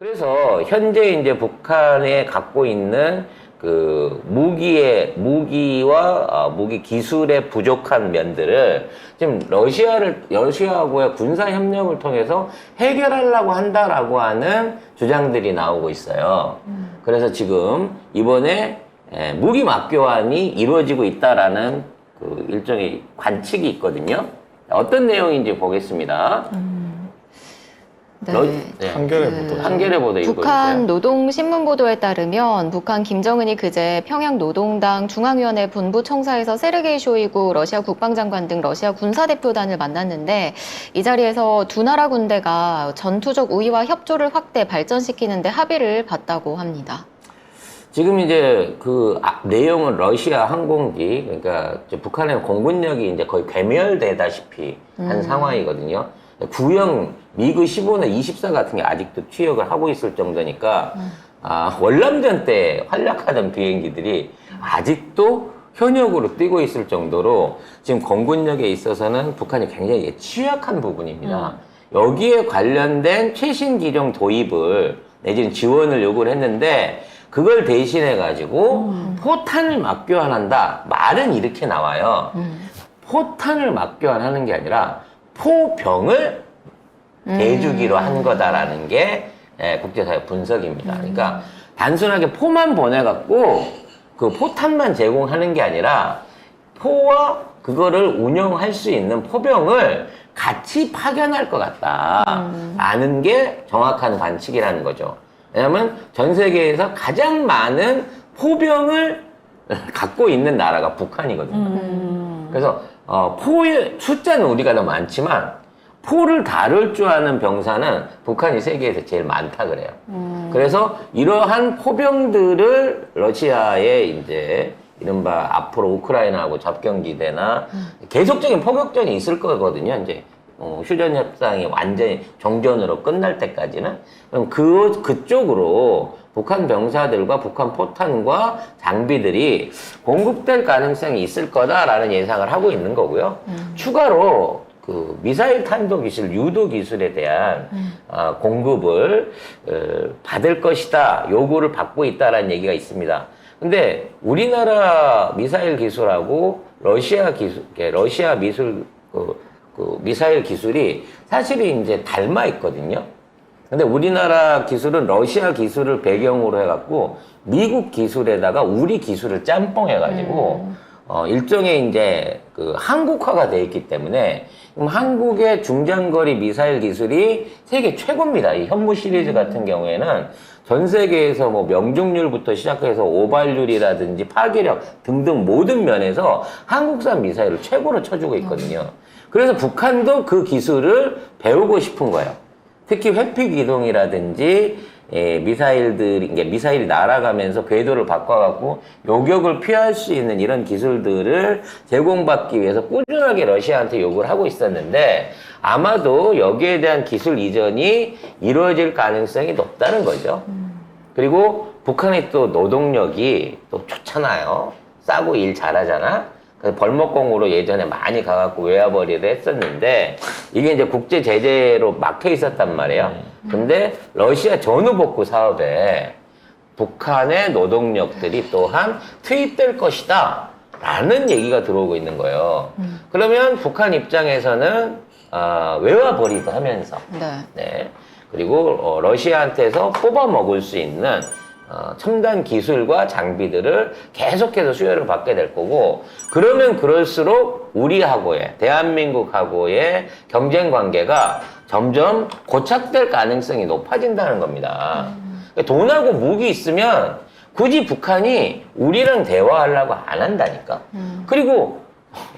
그래서 현재 이제 북한에 갖고 있는 그 무기와 무기 기술의 부족한 면들을 지금 러시아하고의 군사 협력을 통해서 해결하려고 한다라고 하는 주장들이 나오고 있어요. 그래서 지금 이번에 무기 맞교환이 이루어지고 있다라는 그 일종의 관측이 있거든요. 어떤 내용인지 보겠습니다. 네. 한겨레 보도. 한겨레 보도 북한 읽어주세요. 노동신문 보도에 따르면 북한 김정은이 그제 평양노동당 중앙위원회 본부청사에서 세르게이 쇼이구 러시아 국방장관 등 러시아 군사대표단을 만났는데 이 자리에서 두 나라 군대가 전투적 우위와 협조를 확대 발전시키는 데 합의를 봤다고 합니다. 지금 이제 그 내용은 러시아 항공기, 그러니까 이제 북한의 공군력이 이제 거의 괴멸되다시피 한 상황이거든요. 구형 미그 15나 24 같은 게 아직도 취역을 하고 있을 정도니까 월남전 때 활약하던 비행기들이 아직도 현역으로 뛰고 있을 정도로 지금 공군력에 있어서는 북한이 굉장히 취약한 부분입니다. 여기에 관련된 최신 기종 도입을 내지는 지원을 요구를 했는데 그걸 대신해 가지고 포탄을 맞교환한다. 말은 이렇게 나와요. 포탄을 맞교환하는 게 아니라 포병을 대주기로 한 거다라는 게 국제사회 분석입니다. 그러니까 단순하게 포만 보내갖고 그 포탄만 제공하는 게 아니라 포와 그거를 운영할 수 있는 포병을 같이 파견할 것 같다라는 게 정확한 관측이라는 거죠. 왜냐하면 전 세계에서 가장 많은 포병을 갖고 있는 나라가 북한이거든요. 그래서 포의 숫자는 우리가 더 많지만 포를 다룰 줄 아는 병사는 북한이 세계에서 제일 많다 그래요. 그래서 이러한 포병들을 러시아에 이제 이른바 앞으로 우크라이나하고 접경지대나 계속적인 포격전이 있을 거거든요. 이제 휴전 협상이 완전히 정전으로 끝날 때까지는. 그럼 그쪽으로 북한 병사들과 북한 포탄과 장비들이 공급될 가능성이 있을 거다라는 예상을 하고 있는 거고요. 추가로 그 미사일 탄도 기술, 유도 기술에 대한 공급을 받을 것이다, 요구를 받고 있다라는 얘기가 있습니다. 근데 우리나라 미사일 기술하고 러시아 미사일 기술이 사실은 이제 닮아 있거든요. 근데 우리나라 기술은 러시아 기술을 배경으로 해갖고 미국 기술에다가 우리 기술을 짬뽕해가지고 일종의 이제 그 한국화가 돼 있기 때문에 한국의 중장거리 미사일 기술이 세계 최고입니다. 이 현무 시리즈 같은 경우에는 전 세계에서 뭐 명중률부터 시작해서 오발률이라든지 파괴력 등등 모든 면에서 한국산 미사일을 최고로 쳐주고 있거든요. 그래서 북한도 그 기술을 배우고 싶은 거예요. 특히 회피 기동이라든지 미사일이 날아가면서 궤도를 바꿔갖고 요격을 피할 수 있는 이런 기술들을 제공받기 위해서 꾸준하게 러시아한테 요구를 하고 있었는데 아마도 여기에 대한 기술 이전이 이루어질 가능성이 높다는 거죠. 그리고 북한의 또 노동력이 또 좋잖아요. 싸고 일 잘하잖아. 그래서 벌목공으로 예전에 많이 가갖고 외화벌이를 했었는데 이게 이제 국제 제재로 막혀 있었단 말이에요. 근데 러시아 전후복구 사업에 북한의 노동력들이 또한 투입될 것이다 라는 얘기가 들어오고 있는 거예요. 그러면 북한 입장에서는 외화벌이도 하면서 네. 그리고 러시아한테서 뽑아 먹을 수 있는 첨단 기술과 장비들을 계속해서 수요를 받게 될 거고 그러면 그럴수록 우리하고의 대한민국하고의 경쟁 관계가 점점 고착될 가능성이 높아진다는 겁니다. 돈하고 무기 있으면 굳이 북한이 우리랑 대화하려고 안 한다니까. 그리고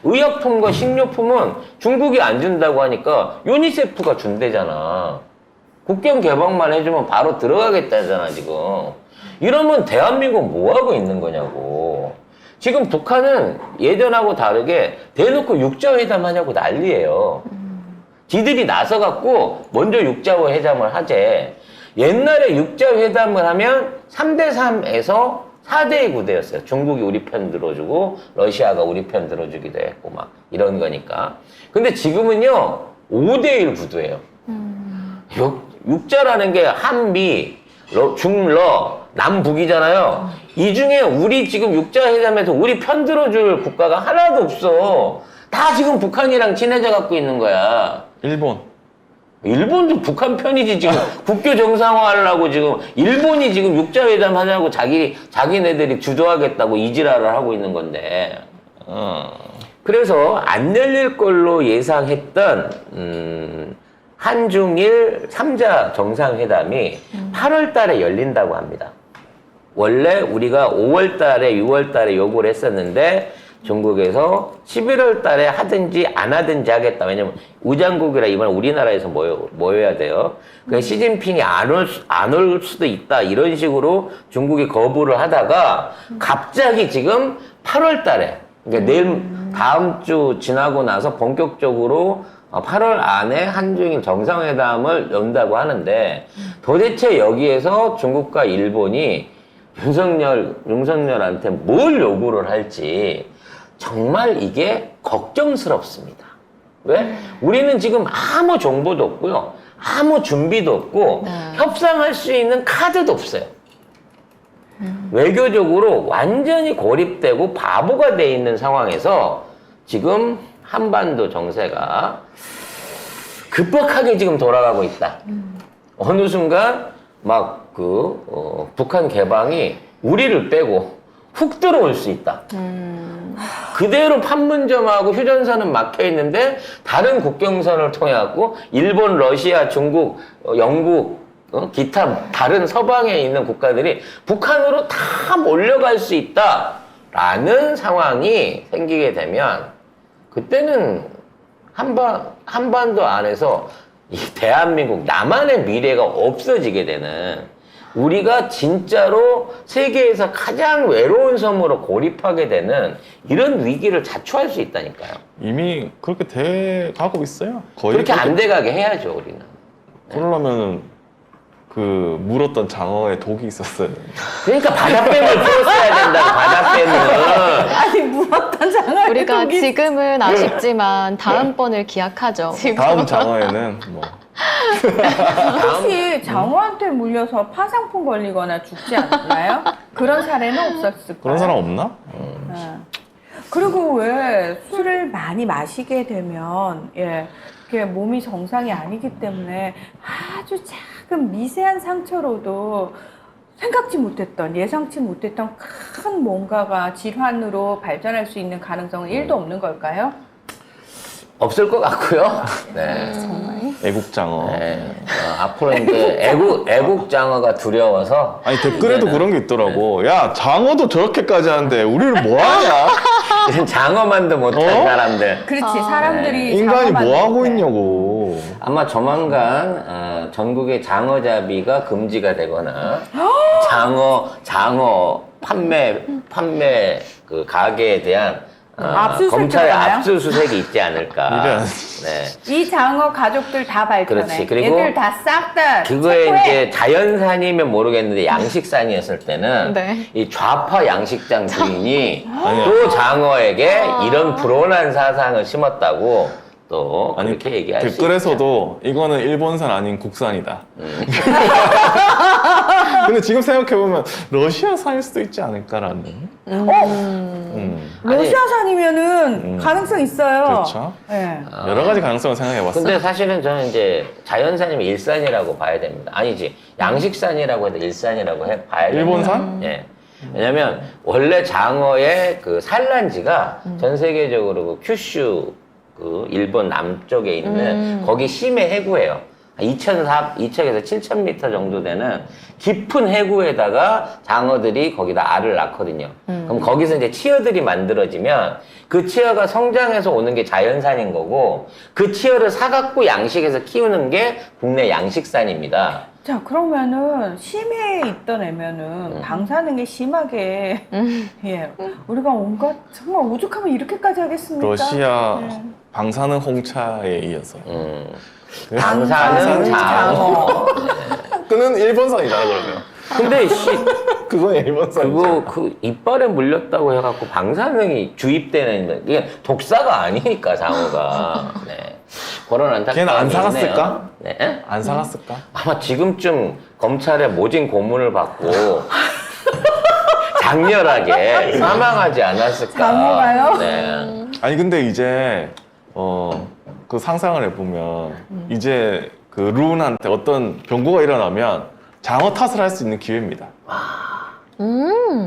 의약품과 식료품은 중국이 안 준다고 하니까 유니세프가 준대잖아. 국경 개방만 해주면 바로 들어가겠다잖아 지금. 이러면 대한민국 뭐하고 있는 거냐고. 지금 북한은 예전하고 다르게 대놓고 육자회담 하냐고 난리예요. 지들이 나서갖고 먼저 육자회담을 하재. 옛날에 육자회담을 하면 3대3에서 4대2 구대였어요. 중국이 우리 편 들어주고 러시아가 우리 편 들어주기도 했고 막 이런 거니까. 근데 지금은요 5대1 구도예요. 육자라는 게 한미, 중러, 남북이잖아요. 이 중에 우리 지금 육자회담에서 우리 편 들어줄 국가가 하나도 없어. 다 지금 북한이랑 친해져 갖고 있는 거야. 일본. 일본도 북한 편이지 지금 국교 정상화 하려고 지금 일본이 지금 육자회담 하자고 자기네들이 주도하겠다고 이지랄을 하고 있는 건데. 그래서 안 열릴 걸로 예상했던 한중일 3자 정상회담이 8월 달에 열린다고 합니다. 원래 우리가 5월 달에 6월 달에 요구를 했었는데 중국에서 11월 달에 하든지 안 하든지 하겠다. 왜냐면 우장국이라 이번에 우리나라에서 모여야 돼요. 그러니까 시진핑이 안 올 수도 있다. 이런 식으로 중국이 거부를 하다가 갑자기 지금 8월 달에 그러니까 내일 다음 주 지나고 나서 본격적으로 8월 안에 한중일 정상회담을 연다고 하는데 도대체 여기에서 중국과 일본이 윤석열한테 뭘 요구를 할지 정말 이게 걱정스럽습니다. 왜? 우리는 지금 아무 정보도 없고요. 아무 준비도 없고 네. 협상할 수 있는 카드도 없어요. 외교적으로 완전히 고립되고 바보가 돼 있는 상황에서 지금 한반도 정세가 급박하게 지금 돌아가고 있다. 어느 순간 막 북한 개방이 우리를 빼고 훅 들어올 수 있다. 그대로 판문점하고 휴전선은 막혀 있는데 다른 국경선을 통해 갖고 일본, 러시아, 중국, 영국, 기타 다른 서방에 있는 국가들이 북한으로 다 몰려갈 수 있다라는 상황이 생기게 되면 그때는 한반도 안에서 이 대한민국 나만의 미래가 없어지게 되는 우리가 진짜로 세계에서 가장 외로운 섬으로 고립하게 되는 이런 위기를 자초할 수 있다니까요. 이미 그렇게 돼 가고 있어요. 거의 그렇게 안 돼가게 해야죠, 우리는. 그러려면 그 물었던 장어에 독이 있었어요. 그러니까 바다뱀을 풀었어야 된다고, 바다뱀을. 아니 무었던 장어. 우리가 지금은 아쉽지만 다음번을 기약하죠. 다음 장어에는 뭐 혹시 장어한테 물려서 파상풍 걸리거나 죽지 않나요? 그런 사례는 없었을까요? 그런 사람 없나? 네. 그리고 왜 술을 많이 마시게 되면 이렇게 몸이 정상이 아니기 때문에 아주 작은 미세한 상처로도 생각지 못했던 예상치 못했던 큰 뭔가가 질환으로 발전할 수 있는 가능성은 1도 없는 걸까요? 없을 것 같고요. 네. 애국장어. 네. 앞으로 이제 애국장어가 두려워서. 아니 댓글에도 그런 게 있더라고. 야 장어도 저렇게까지 하는데 우리를 뭐 하냐? 이런 장어만도 못한 사람들. 그렇지 사람들이 인간이 장어 뭐 하고 만들 때. 있냐고. 아마 조만간 전국의 장어잡이가 금지가 되거나 장어 판매 그 가게에 대한 압수수색 검찰의 들어가나요? 압수수색이 있지 않을까. 이런. 네. 이 장어 가족들 다 발견해. 그렇지. 그리고 얘들 다 싹 다 그거에 체포해. 이제 자연산이면 모르겠는데 양식산이었을 때는 네. 이 좌파 양식장 주인이 아니요. 또 장어에게 이런 불온한 사상을 심었다고 또 아니 그렇게 얘기할 수 있죠. 댓글에서도 이거는 일본산 아닌 국산이다. 근데 지금 생각해보면 러시아산일 수도 있지 않을까라는. 러시아산이면은 가능성 있어요. 그렇죠. 네. 여러 가지 가능성을 생각해봤어요. 근데 사실은 저는 이제 자연산이면 일산이라고 봐야 됩니다. 아니지 양식산이라고 해도 일산이라고 봐야 됩니다. 일본산? 예. 왜냐면 원래 장어의 그 산란지가 전 세계적으로 그 큐슈 그 일본 남쪽에 있는 거기 심해 해구예요. 2,000에서 7,000m 정도 되는 깊은 해구에다가 장어들이 거기다 알을 낳거든요. 그럼 거기서 이제 치어들이 만들어지면 그 치어가 성장해서 오는 게 자연산인 거고 그 치어를 사갖고 양식에서 키우는 게 국내 양식산입니다. 자 그러면은 심해에 있던 애면은 방사능이 심하게 예 우리가 온갖 정말 오죽하면 이렇게까지 하겠습니까? 러시아 네. 방사능 홍차에 이어서. 방사능 장어. 그는 일본산이잖아 그러면. 근데 그건 일본산이잖아. 그거 그 이빨에 물렸다고 해갖고 방사능이 주입되는 이게 독사가 아니니까 장어가. 네. 그런 안타까움이 걔는 안 있네요. 사갔을까? 네? 안 사갔을까? 아마 지금쯤 검찰의 모진 고문을 받고 장렬하게 사망하지 않았을까. 장모가요? 네. 아니 근데 이제 그 상상을 해보면 이제 그 루운한테 어떤 변고가 일어나면 장어 탓을 할 수 있는 기회입니다.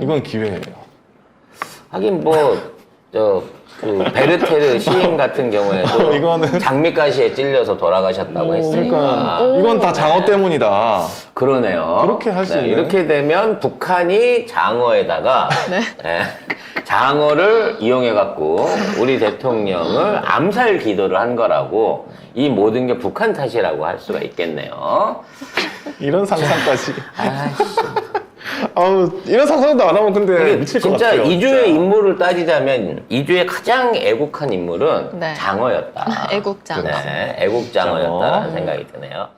이건 기회예요. 하긴 그 베르테르 시인 같은 경우에도 이거는- 장미가시에 찔려서 돌아가셨다고 했으니까. 그러니까 이건 다 장어 때문이다. 그러네요. 그렇게 할수 있네. 이렇게 되면 북한이 장어에다가 네, 장어를 이용해갖고 우리 대통령을 암살 기도를 한 거라고 이 모든 게 북한 탓이라고 할 수가 있겠네요. 이런 상상까지. 아이씨. 아우 이런 상상도 안 하면 근데 이게 미칠 것 진짜 같아요. 이주의 진짜. 인물을 따지자면 이주의 가장 애국한 인물은 네. 장어였다. 애국장. 네, 애국장어였다라는 장어. 생각이 드네요.